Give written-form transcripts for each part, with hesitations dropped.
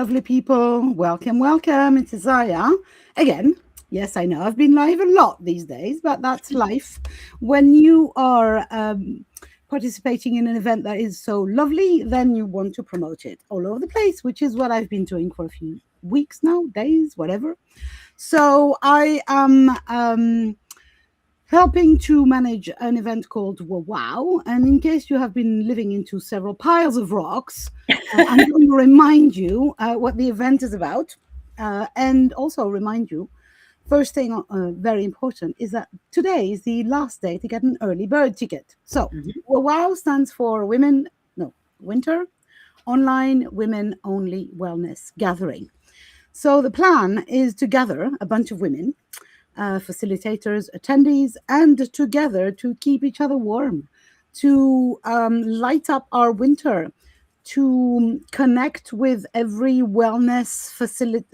lovely people. Welcome, welcome. It's Isaiah again. Yes, I know I've been live a lot these days, but that's life. When you are participating in an event that is so lovely, then you want to promote it all over the place, which is what I've been doing for a few weeks now, days, whatever. So I am helping to manage an event called WOWOW. And in case you have been living into several piles of rocks, I'm going to remind you what the event is about. And also remind you, first thing, very important, is that today is the last day to get an early bird ticket. So WOWOW stands for Winter Online Women Only Wellness Gathering. So the plan is to gather a bunch of women, facilitators, attendees, and together to keep each other warm, to light up our winter, to connect with every wellness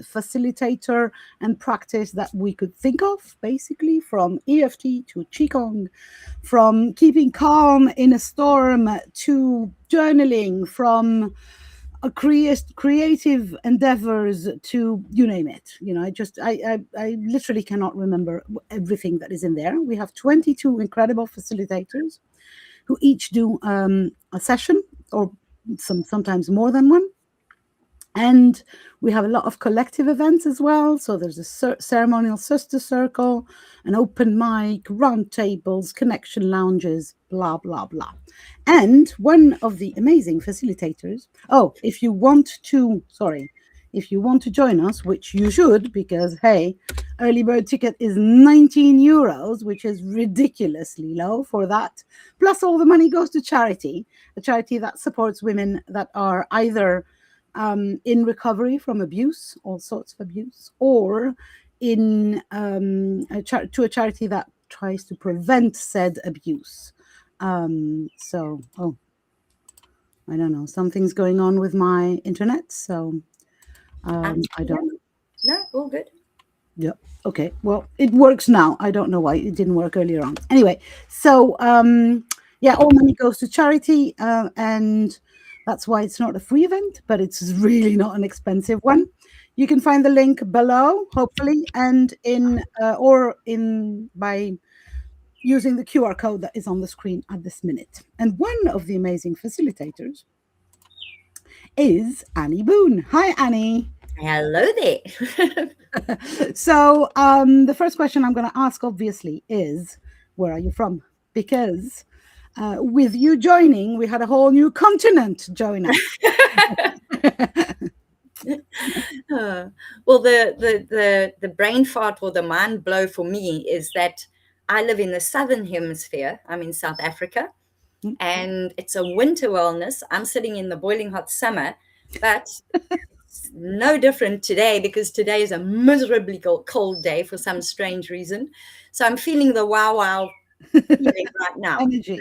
facilitator and practice that we could think of, basically from EFT to Qigong, from keeping calm in a storm to journaling, from creative endeavors to you name it. I literally cannot remember everything that is in there. We have 22 incredible facilitators who each do a session, or sometimes more than one. And we have a lot of collective events as well. So there's a ceremonial sister circle, an open mic, round tables, connection lounges, blah, blah, blah. And one of the amazing facilitators, if you want to join us, which you should, because, hey, early bird ticket is 19 euros, which is ridiculously low for that. Plus all the money goes to charity, a charity that supports women that are either in recovery from abuse, all sorts of abuse, or in a charity that tries to prevent said abuse. I don't know, something's going on with my internet, so I don't know. No, all good. Yeah. Okay. Well, it works now. I don't know why it didn't work earlier on. Anyway, so all money goes to charity, and that's why it's not a free event, but it's really not an expensive one. You can find the link below, hopefully, and by using the QR code that is on the screen at this minute. And one of the amazing facilitators is Annie Boone. Hi, Annie. Hello there. So the first question I'm going to ask, obviously, is where are you from? Because with you joining, we had a whole new continent join us. Well, the brain fart or the mind blow for me is that I live in the southern hemisphere. I'm in South Africa, and it's a winter wellness. I'm sitting in the boiling hot summer, but it's no different today, because today is a miserably cold day for some strange reason. So I'm feeling the wow feeling right now. Energy.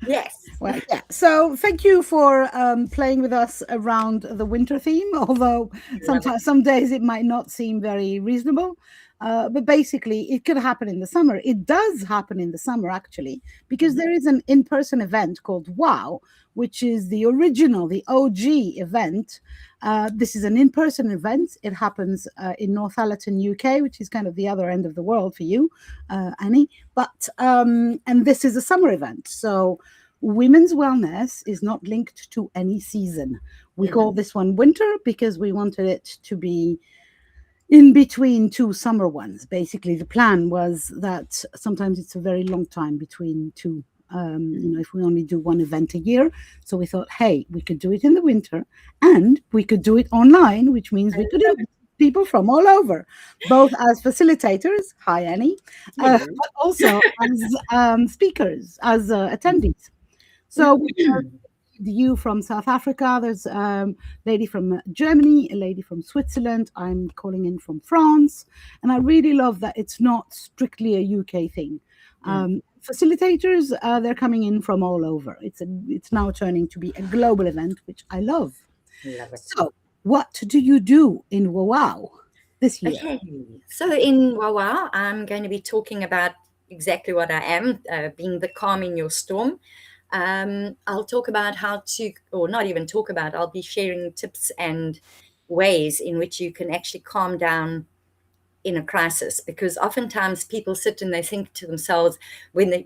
Yes. Well, yeah. So thank you for playing with us around the winter theme, although sometimes some days it might not seem very reasonable. But basically, it could happen in the summer. It does happen in the summer, actually, because there is an in-person event called WOW, which is the original, the OG event. This is an in-person event. It happens in Northallerton, UK, which is kind of the other end of the world for you, Annie. But and this is a summer event. So women's wellness is not linked to any season. We call this one winter because we wanted it to be in between two summer ones. Basically, the plan was that sometimes it's a very long time between two. If we only do one event a year. So we thought, hey, we could do it in the winter and we could do it online, which means we could have people from all over, both as facilitators, hi Annie, but also as speakers, as attendees. So we have you from South Africa, there's a lady from Germany, a lady from Switzerland, I'm calling in from France, and I really love that it's not strictly a UK thing. Facilitators, they're coming in from all over. It's now turning to be a global event, which I love. So what do you do in WOWOW this year? Okay. So in WOWOW, I'm going to be talking about exactly what I am, being the calm in your storm. I'll talk about how to, or not even talk about, I'll be sharing tips and ways in which you can actually calm down in a crisis, because oftentimes people sit and they think to themselves, when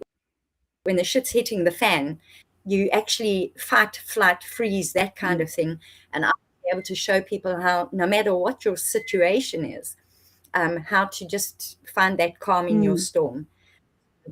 the shit's hitting the fan, you actually fight, flight, freeze, that kind of thing. And I'll be able to show people how, no matter what your situation is, how to just find that calm in your storm.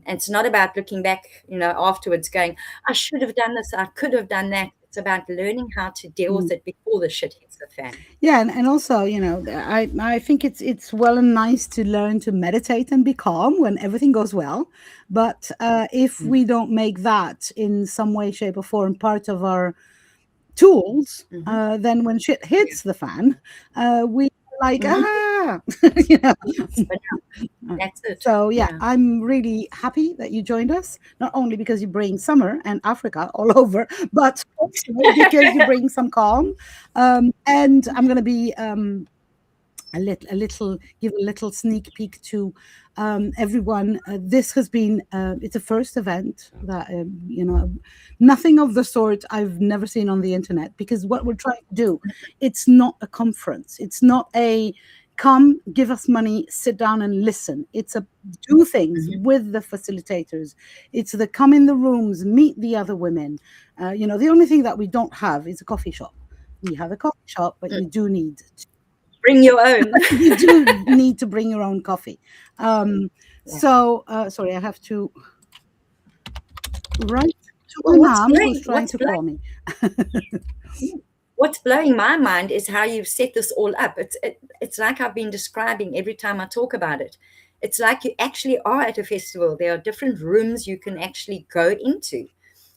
And it's not about looking back, afterwards going, I should have done this, I could have done that. It's about learning how to deal with it before the shit hits the fan. Yeah, and also, I think it's well and nice to learn to meditate and be calm when everything goes well. But if we don't make that in some way, shape, or form part of our tools, then when shit hits the fan, we like, you know. That's it. So I'm really happy that you joined us, not only because you bring summer and Africa all over, but also because you bring some calm. And I'm going to be give a little sneak peek to everyone. This has been it's a first event that nothing of the sort I've never seen on the internet, because what we're trying to do, it's not a conference, it's not a come, give us money, sit down and listen. It's a do things with the facilitators. It's the come in the rooms, meet the other women. The only thing that we don't have is a coffee shop. We have a coffee shop, but you do need to bring your own. You do need to bring your own coffee. So sorry, I have to write to my mom who's trying to call me. What's blowing my mind is how you've set this all up. It's like I've been describing every time I talk about it. It's like you actually are at a festival. There are different rooms you can actually go into.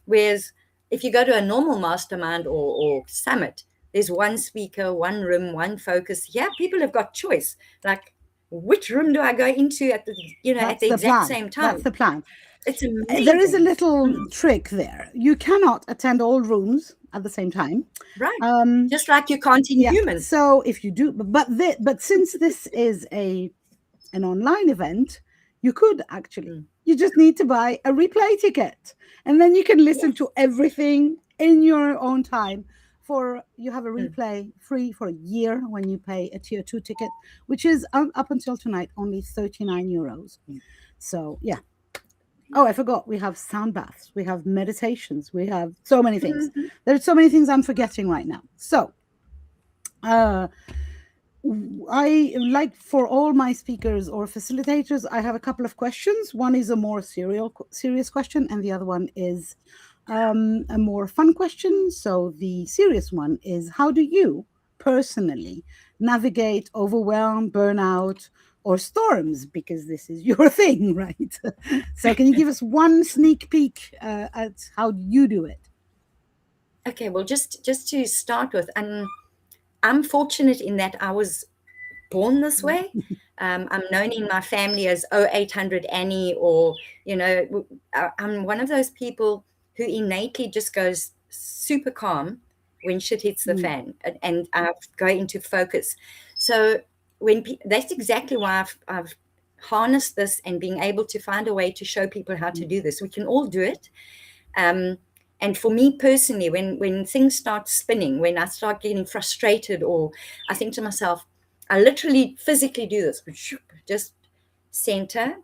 Whereas if you go to a normal mastermind or summit, there's one speaker, one room, one focus. Yeah, people have got choice. Like, which room do I go into at the exact same time? That's the plan. It's amazing. There is a little trick there. You cannot attend all rooms at the same time. Right. Just like you can't in humans. So if you do, but since this is an online event, you could actually, you just need to buy a replay ticket, and then you can listen to everything in your own time. You have a replay free for a year when you pay a tier 2 ticket, which is up until tonight only €39. So yeah. Oh, I forgot. We have sound baths. We have meditations. We have so many things. There's so many things I'm forgetting right now. So I like, for all my speakers or facilitators, I have a couple of questions. One is a more serious question, and the other one is a more fun question. So the serious one is, how do you personally navigate overwhelm, burnout, or storms? Because this is your thing, right? So can you give us one sneak peek at how you do it? Okay, well, just to start with, I'm fortunate in that I was born this way. I'm known in my family as 0800 Annie, or, I'm one of those people who innately just goes super calm when shit hits the fan, and I go into focus. So that's exactly why I've harnessed this and being able to find a way to show people how to do this. We can all do it. And for me personally, when things start spinning, when I start getting frustrated, or I think to myself, I literally physically do this, just center,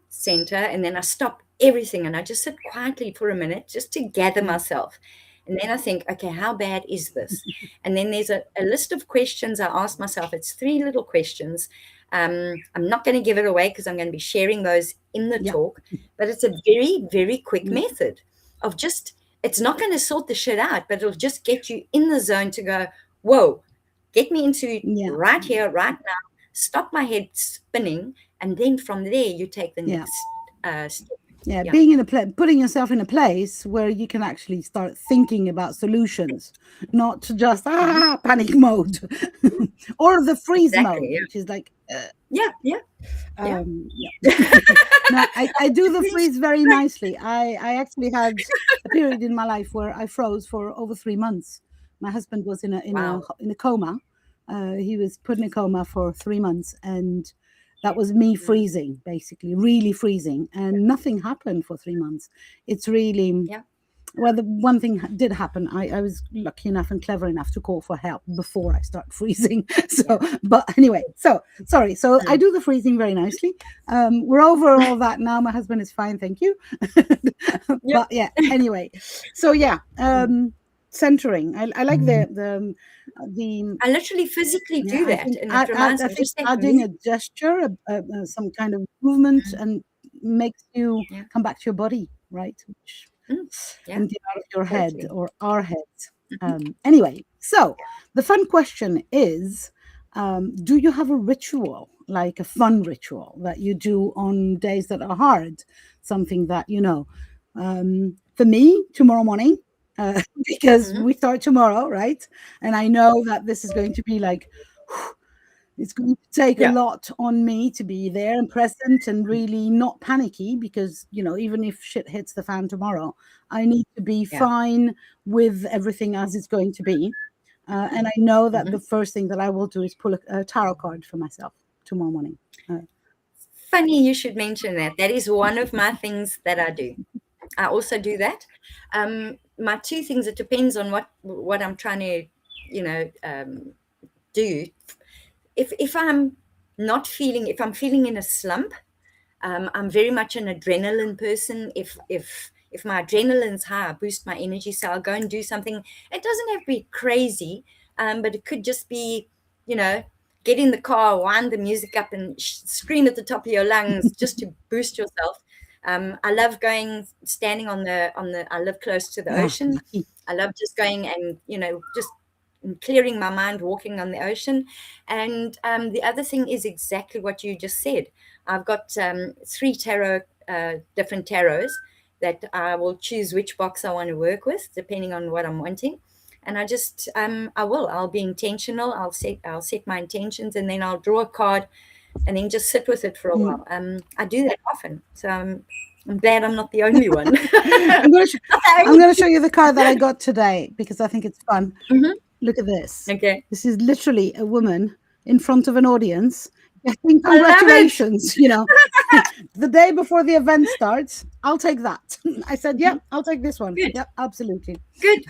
and then I stop everything and I just sit quietly for a minute just to gather myself. And then I think, okay, how bad is this? And then there's a list of questions I ask myself. It's 3 little questions. I'm not going to give it away because I'm going to be sharing those in the talk, but it's a very, very quick method of just, it's not going to sort the shit out, but it'll just get you in the zone to go, whoa, get me into right here, right now, stop my head spinning. And then from there, you take the next step. Being in putting yourself in a place where you can actually start thinking about solutions, not just panic mode or the freeze mode, which is like No, I do the freeze very nicely. I actually had a period in my life where I froze for over 3 months. My husband was in a coma. He was put in a coma for 3 months, and that was me freezing, basically, really freezing, and nothing happened for 3 months. It's really, well, the one thing did happen. I was lucky enough and clever enough to call for help before I start freezing. So, but anyway, so sorry. So I do the freezing very nicely. We're over all that now. My husband is fine, thank you. Yep. But yeah, anyway. So yeah, centering. I like the I literally physically yeah. do that, and it reminds I me think just that adding a gesture, some kind of movement, and makes you yeah, come back to your body, right? yeah, And get out of your head totally. or our heads. Anyway, so the fun question is, do you have a ritual, like a fun ritual that you do on days that are hard? Something that, for me, tomorrow morning, because Mhm. we start tomorrow, right? And I know that this is going to be like, it's going to take a Yeah, lot on me to be there and present and really not panicky because, even if shit hits the fan tomorrow, I need to be yeah. fine with everything as it's going to be. And I know that the Mhm. first thing that I will do is pull a tarot card for myself tomorrow morning. Funny you should mention that. That is one of my things that I do. I also do that. My two things, it depends on what I'm trying to, do. If I'm not feeling, if I'm feeling in a slump, I'm very much an adrenaline person. If my adrenaline's high, I boost my energy, so I'll go and do something. It doesn't have to be crazy, but it could just be, you know, get in the car, wind the music up, and scream at the top of your lungs just to boost yourself. I love going, standing on the. I live close to the ocean. Lucky. I love just going and just clearing my mind, walking on the ocean. And the other thing is exactly what you just said. I've got three different tarots that I will choose which box I want to work with, depending on what I'm wanting. And I'll be intentional. I'll set my intentions, and then I'll draw a card, and then just sit with it for a Mm. while. I do that often, so I'm glad I'm not the only one. I'm going to I'm going to show you the card that I got today because I think it's fun. Mhm. Look at this. Okay, This is literally a woman in front of an audience getting I love it. congratulations, the day before the event starts. I'll take that. I said, yeah, Mhm. I'll take this one. Good, Yep, absolutely. good,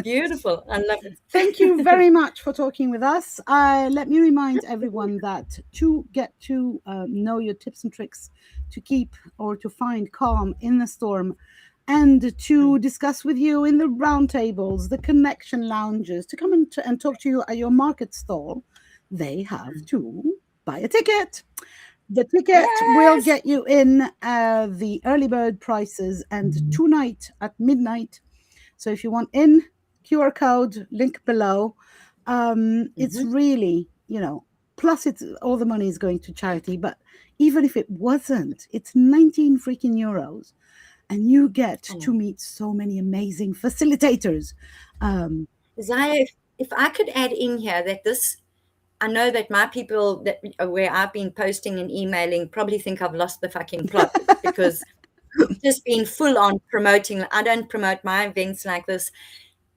beautiful. I love it. Thank you very much for talking with us. Let me remind everyone that to get to know your tips and tricks to keep or to find calm in the storm, and to discuss with you in the roundtables, the connection lounges, to come and talk to you at your market stall, they have to buy a ticket. The ticket will Yes. get you in the early bird prices and tonight at midnight. So if you want in, QR code, link below. It's Mhm. really, plus it's all the money is going to charity. But even if it wasn't, it's 19 freaking euros. And you get I to know. meet so many amazing facilitators. Zaya, if I could add in here that I know that my people that where I've been posting and emailing probably think I've lost the fucking plot because I've just been full on promoting. I don't promote my events like this.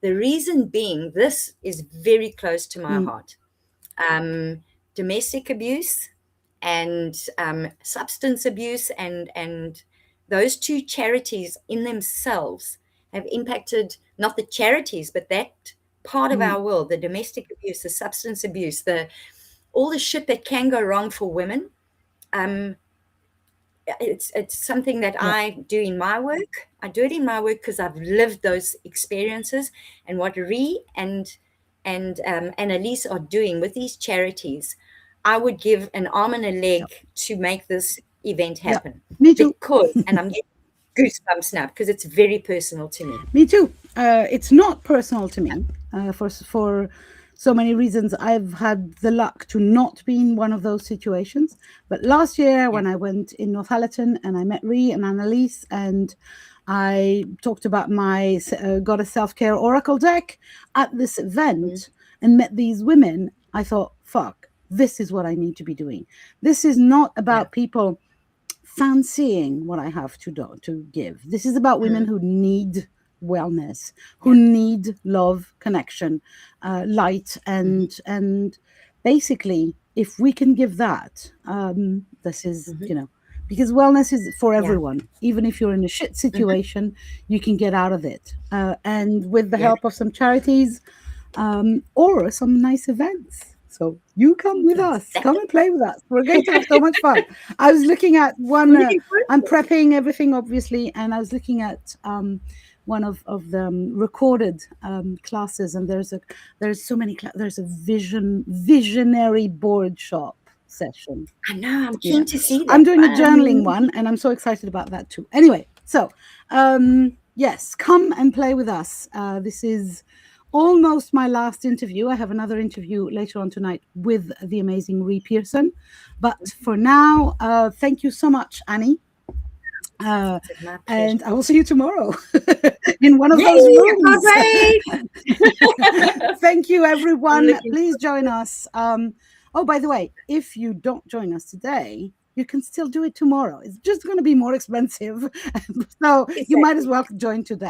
The reason being, this is very close to my Mm, heart. Domestic abuse and substance abuse, and those two charities in themselves have impacted not the charities but that part of mm, our world, the domestic abuse, the substance abuse, the all the shit that can go wrong for women. um, it's something that yeah, I do in my work. I do it in my work because I've lived those experiences. And what Ree and Annalise are doing with these charities, I would give an arm and a yeah, leg to make this event yeah. happen Me too. because, and I'm getting goosebumps now because it's very personal to me. Me too. It's not personal to me for so many reasons. I've had the luck to not be in one of those situations. But last year, Yeah. when I went in Northallerton and I met Ree and Annalise, and I talked about my Goddess Self Care Oracle deck at this Mm, event and met these women, I thought, fuck, this is what I need to be doing. This is not yeah. about people fancying what I have to give. This is about women Mm, who need wellness, who yeah. need love, connection, light, Hmm. and basically, if we can give that, this is Hmm. because wellness is for Yeah. everyone. Even if you're in a shit situation, you can get out of it. And with the Yeah. help of some charities or some nice events. So you come with us, come and play with us. We're going to have so much fun. I was looking at one, I'm looking forward I'm to it. prepping everything, obviously, and I was looking at one of the recorded classes, and there's so many, there's a visionary board shop session. I know. I'm Yeah. keen to see I'm that doing a journaling one. one, and I'm so excited about that too. Anyway, so yes, come and play with us. This is almost my last interview. I have another interview later on tonight with the amazing Ree Pearson. But for now, thank you so much, Annie. It's my pleasure. And I will see you tomorrow in one of Yay! those I rooms. can't wait. Thank you, everyone. looking Please join us. Oh, by the way, if you don't join us today, you can still do it tomorrow. It's just going to be more expensive. So you might as well join today.